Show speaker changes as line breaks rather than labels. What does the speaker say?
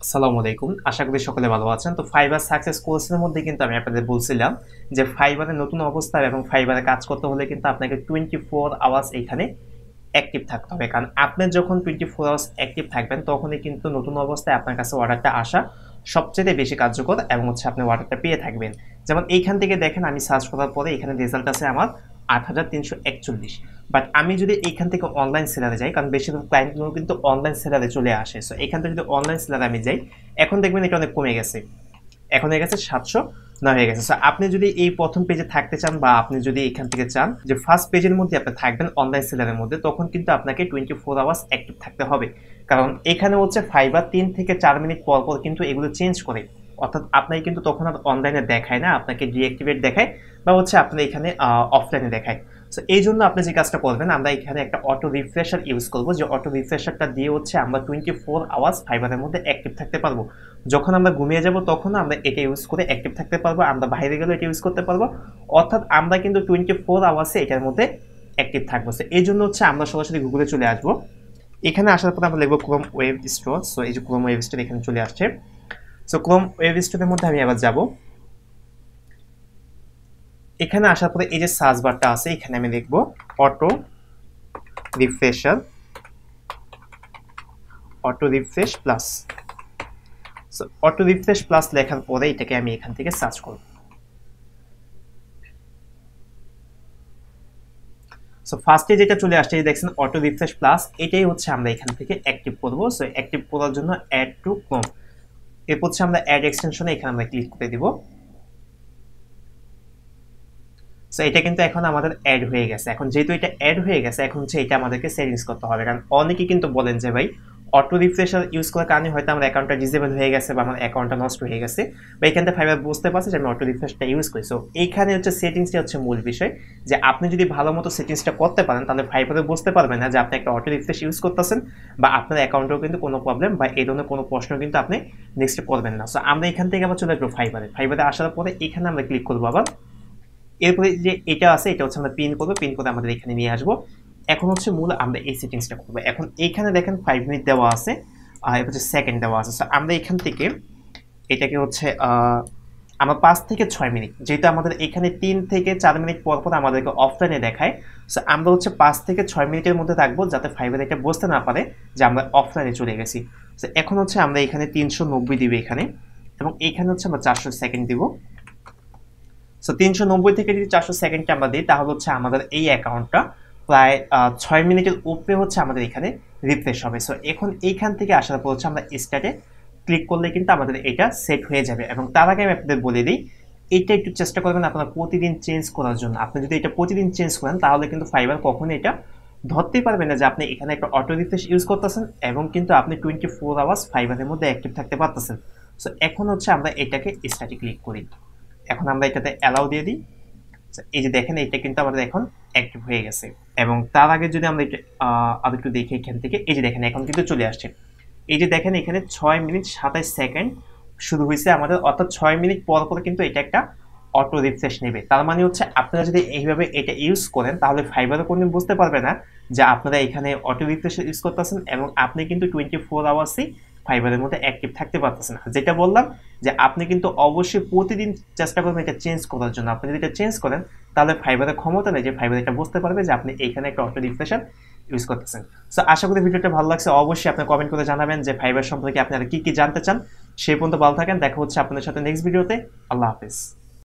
আসসালামু আলাইকুম। আশা করি সকলে ভালো আছেন। তো ফাইবার সাকসেস কোর্সের মধ্যে কিন্তু আমি আপনাদের বলছিলাম যে ফাইবারের নতুন অবস্থা এবং ফাইবারে কাজ করতে হলে কিন্তু আপনাকে 24 আওয়ার্স এখানে অ্যাক্টিভ থাকতে হবে। কারণ আপনি যখন 24 আওয়ার্স অ্যাক্টিভ থাকবেন তখনই কিন্তু নতুন অবস্থায় আপনার কাছে অর্ডারটা আসা সবচেয়ে বেশি কার্যকর এবং আপনি অর্ডারটা পেয়ে থাকবেন। যেমন এইখান থেকে দেখেন আমি সার্চ করার পরে এখানে রেজাল্ট আছে আমার ৮৩৪১। বাট আমি যদি এইখান থেকে অনলাইন সেলারে যাই, কারণ বেশিরভাগ ক্লায়েন্টগুলো কিন্তু অনলাইন সেলারে চলে আসে। সো এখান থেকে যদি অনলাইন সেলারে আমি যাই, এখন দেখবেন এটা অনেক কমে গেছে। এখন হয়ে গেছে ৭০৯ হয়ে গেছে। সো আপনি যদি এই প্রথম পেজে থাকতে চান বা আপনি যদি এখান থেকে চান যে ফার্স্ট পেজের মধ্যে আপনি থাকবেন অনলাইন সেলারের মধ্যে, তখন কিন্তু আপনাকে 24 আওয়ার্স অ্যাক্টিভ থাকতে হবে। কারণ এখানে হচ্ছে ফাইবার ৩ থেকে ৪ মিনিট পর পর কিন্তু এগুলো চেঞ্জ করে। অর্থাৎ আপনাকে কিন্তু তখন আর অনলাইনে দেখায় না, আপনাকে ডিঅ্যাক্টিভেট দেখায় বা হচ্ছে আপনি এখানে অফলাইনে দেখায়। সো এই জন্য আপনি যে কাজটা করবেন, আমরা এখানে একটা অটো রিফ্রেশার ইউজ করব, যে অটো রিফ্রেশারটা দিয়ে হচ্ছে আমরা 24 আওয়ার্স ফাইবারের মধ্যে অ্যাক্টিভ থাকতে পারবো। যখন আমরা ঘুমিয়ে যাব তখন আমরা এটা ইউজ করে অ্যাক্টিভ থাকতে পারবো, আমরা বাইরে গেলেও এটা ইউজ করতে পারবো। অর্থাৎ আমরা কিন্তু 24 আওয়ার্সে এটার মধ্যে অ্যাক্টিভ থাকবো। সো এই জন্য হচ্ছে আমরা সরাসরি গুগলে চলে আসবো। এখানে আসার পর আমরা লিখবো ক্রোম ওয়েব স্টোর। সো এই যে ক্রোম ওয়েব স্টোর এখানে চলে আসছে। সো ক্রোম ওয়েব স্টোরের মধ্যে আমি আবার যাব। এখানে আসার পরে এই যে সার্চ বারটা আছে, এখানে আমি লিখবো auto refresher, auto refresh plus. So auto refresh plus লেখার পরে এটাকে আমি এখান থেকে সার্চ করব। সো ফার্স্টে যেটা চলে আসছে দেখছেন অটো রিফ্রেশ প্লাস, এটাই হচ্ছে আমরা এখান থেকে অ্যাক্টিভ করব। সো অ্যাক্টিভ করার জন্য অ্যাড টু ক্রোম, এরপর হচ্ছে আমরা অ্যাড এক্সটেনশনে এখানে আমরা ক্লিক করে দিব। সো এটা কিন্তু এখন আমাদের অ্যাড হয়ে গেছে। এখন যেহেতু এটা অ্যাড হয়ে গেছে, এখন হচ্ছে এটা আমাদেরকে সেটিংস করতে হবে। কারণ অনেকেই কিন্তু বলেন যে ভাই অটো রিফ্রেশার ইউজ করার কারণে হয়তো আমার অ্যাকাউন্টটা ডিসেবল হয়ে গেছে বা আমার অ্যাকাউন্টটা নষ্ট হয়ে গেছে, বা এখান থেকে ফাইবার বুঝতে পারছে যে আমি অটো রিফ্রেশটা ইউজ করি। সো এইখানে হচ্ছে সেটিংসটা হচ্ছে মূল বিষয়, যে আপনি যদি ভালো মতো সেটিংসটা করতে পারেন তাহলে ফাইবারে বুঝতে পারবেন না যে আপনি একটা অটো রিফ্রেশ ইউজ করতেছেন, বা আপনার অ্যাকাউন্টেও কিন্তু কোনো প্রবলেম বা এই ধরনের কোনো প্রশ্ন কিন্তু আপনি নেক্সট করবেন না। সো আমরা এখান থেকে আবার চলে আসবো ফাইবারে। ফাইবারে আসার পরে এখানে আমরা ক্লিক করবো আবার। এরপরে যে এটা আছে এটা হচ্ছে আমরা পিন করবো, পিন করে আমাদের এখানে নিয়ে আসবো। এখন হচ্ছে মূল আমরা এই সেটিংসটা করবো। এখন এইখানে দেখেন 5 মিনিট দেওয়া আছে, আর হচ্ছে সেকেন্ড দেওয়া আছে। সো আমরা এখান থেকে এটাকে হচ্ছে আমরা 5 থেকে 6 মিনিট, যেহেতু আমাদের এখানে 3 থেকে 4 মিনিট পর পর আমাদেরকে অফলাইনে দেখায়। সো আমরা হচ্ছে 5 থেকে 6 মিনিটের মধ্যে থাকবো, যাতে ফাইবার এটা বুঝতে না পারে যে আমরা অফলাইনে চলে গেছি। সো এখন হচ্ছে আমরা এখানে 390 দিব এখানে, এবং এইখানে হচ্ছে আমরা 400 সেকেন্ড দিব। সো 390 থেকে যদি 400 সেকেন্ডকে আমরা দিই, তাহলে হচ্ছে আমাদের এই অ্যাকাউন্টটা প্রায় 6 মিনিটের উপরে হচ্ছে আমাদের এখানে রিফ্রেশ হবে। সো এখন এইখান থেকে আসার পর হচ্ছে আমরা স্টার্টে ক্লিক করলে কিন্তু আমাদের এটা সেট হয়ে যাবে। এবং তার আগে আমি আপনাদের বলে দিই, এটা একটু চেষ্টা করবেন আপনারা প্রতিদিন চেঞ্জ করার জন্য। আপনি যদি এটা প্রতিদিন চেঞ্জ করেন তাহলে কিন্তু ফাইবার কখনোই এটা ধরতেই পারবে না যে আপনি এখানে একটা অটো রিফ্রেশ ইউজ করতেছেন, এবং কিন্তু আপনি 24 আওয়ার্স ফাইবারের মধ্যে অ্যাক্টিভ থাকতে পারতেছেন। সো এখন হচ্ছে আমরা এটাকে স্টার্টে ক্লিক করি। এখন আমরা এটাতে অ্যালাউ দিয়ে দিই। এই যে দেখেন এটা কিন্তু আমাদের এখন অ্যাক্টিভ হয়ে গেছে। এবং তার আগে যদি আমরা এটা আর একটু দেখি এখান থেকে, এই যে দেখেন এখন কিন্তু চলে আসছে। এই যে দেখেন এখানে 6 মিনিট 27 সেকেন্ড শুরু হয়েছে আমাদের, অর্থাৎ 6 মিনিট পর পর কিন্তু এটা একটা অটো রিফ্রেশ নেবে। তার মানে হচ্ছে আপনারা যদি এইভাবে এটা ইউজ করেন তাহলে ফাইবারও কোনদিন বুঝতে পারবে না যে আপনারা এখানে অটো রিফ্রেশ ইউজ করতেছেন, এবং আপনি কিন্তু 24 আওয়ার্সই ফাইবারের মধ্যে অ্যাক্টিভ থাকতে পারতেছেন। যেটা বললাম যে আপনি কিন্তু অবশ্যই প্রতিদিন চেষ্টা করবেন এটা চেঞ্জ করার জন্য। আপনি যদি এটা চেঞ্জ করেন তাহলে ফাইবারের ক্ষমতা নেই যে ফাইবার এটা বুঝতে পারবে যে আপনি এইখানে একটা অটো রিফ্রেশার ইউজ করতেছেন। সো আশা করি ভিডিওটা ভালো লাগছে। অবশ্যই আপনি কমেন্ট করে জানাবেন যে ফাইবার সম্পর্কে আপনারা কি কি জানতে চান। সেই পর্যন্ত ভালো থাকেন, দেখা হচ্ছে আপনাদের সাথে নেক্সট ভিডিওতে। আল্লাহ হাফেজ।